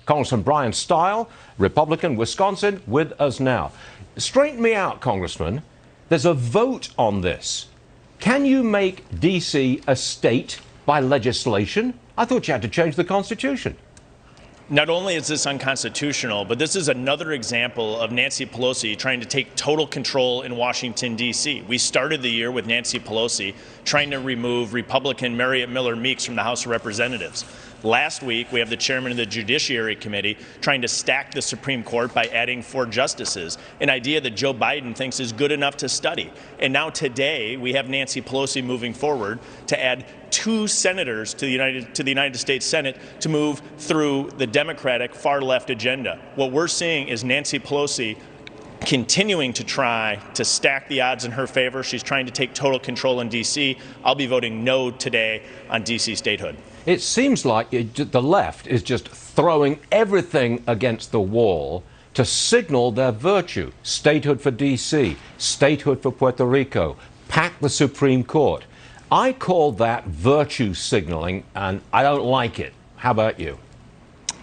Congressman Bryan Steil, Republican, Wisconsin, with us now. Straighten me out, Congressman. There's a vote on this. Can you make D.C. a state by legislation? I thought you had to change the Constitution. Not only is this unconstitutional, but this is another example of Nancy Pelosi trying to take total control in Washington, D.C. We started the year with Nancy Pelosi trying to remove Republican Mariette Miller Meeks from the House of Representatives. Last week, we have the chairman of the Judiciary Committee trying to stack the Supreme Court by adding 4 justices, an idea that Joe Biden thinks is good enough to study. And now today, we have Nancy Pelosi moving forward to add 2 senators to the United States Senate to move through the Democratic far-left agenda. What we're seeing is Nancy Pelosi continuing to try to stack the odds in her favor. She's trying to take total control in D.C. I'll be voting no today on D.C. statehood. It seems like the left is just throwing everything against the wall to signal their virtue. Statehood for D.C., statehood for Puerto Rico, pack the Supreme Court. I call that virtue signaling, and I don't like it. How about you?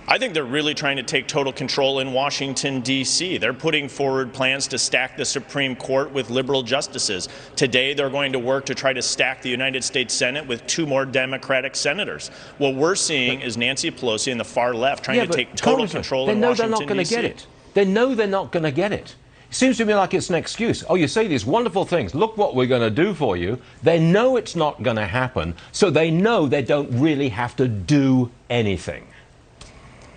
I think they're really trying to take total control in Washington, D.C. They're putting forward plans to stack the Supreme Court with liberal justices. Today, they're going to work to try to stack the United States Senate with 2 more Democratic senators. What we're seeing is Nancy Pelosi and the far left trying to take total control in Washington, D.C. They know they're not going to get it. They know they're not going to get it. It seems to me like it's an excuse. Oh, you say these wonderful things. Look what we're going to do for you. They know it's not going to happen, so they know they don't really have to do anything.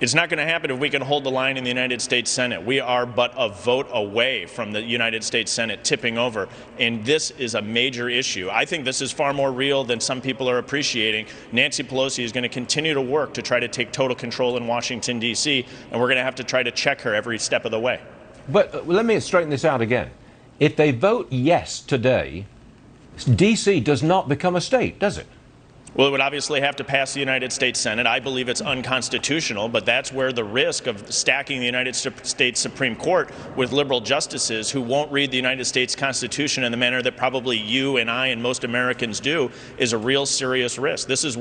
It's not going to happen if we can hold the line in the United States Senate. We are but a vote away from the United States Senate tipping over, and this is a major issue. I think this is far more real than some people are appreciating. Nancy Pelosi is going to continue to work to try to take total control in Washington, D.C., and we're going to have to try to check her every step of the way. But let me straighten this out again. If they vote yes today, D.C. does not become a state, does it? Well, it would obviously have to pass the United States Senate. I believe it's unconstitutional, but that's where the risk of stacking the United States Supreme Court with liberal justices who won't read the United States Constitution in the manner that probably you and I and most Americans do is a real serious risk. This is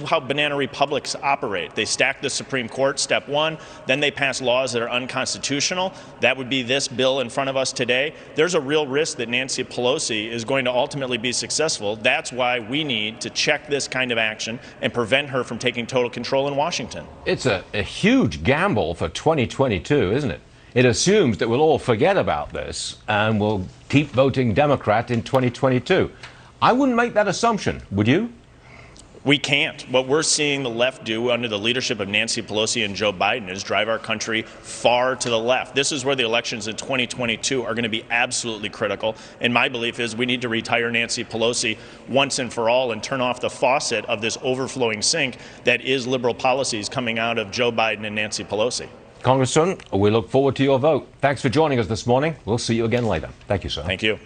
how banana republics operate. They stack the Supreme Court, step 1, then they pass laws that are unconstitutional. That would be this bill in front of us today. There's a real risk that Nancy Pelosi is going to ultimately be successful. That's why we need to check this kind of action and prevent her from taking total control in Washington. It's a huge gamble for 2022, isn't it? It assumes that we'll all forget about this and we'll keep voting Democrat in 2022. I wouldn't make that assumption, would you? We can't. What we're seeing the left do under the leadership of Nancy Pelosi and Joe Biden is drive our country far to the left. This is where the elections in 2022 are going to be absolutely critical. And my belief is we need to retire Nancy Pelosi once and for all and turn off the faucet of this overflowing sink that is liberal policies coming out of Joe Biden and Nancy Pelosi. Congressman, we look forward to your vote. Thanks for joining us this morning. We'll see you again later. Thank you, sir. Thank you.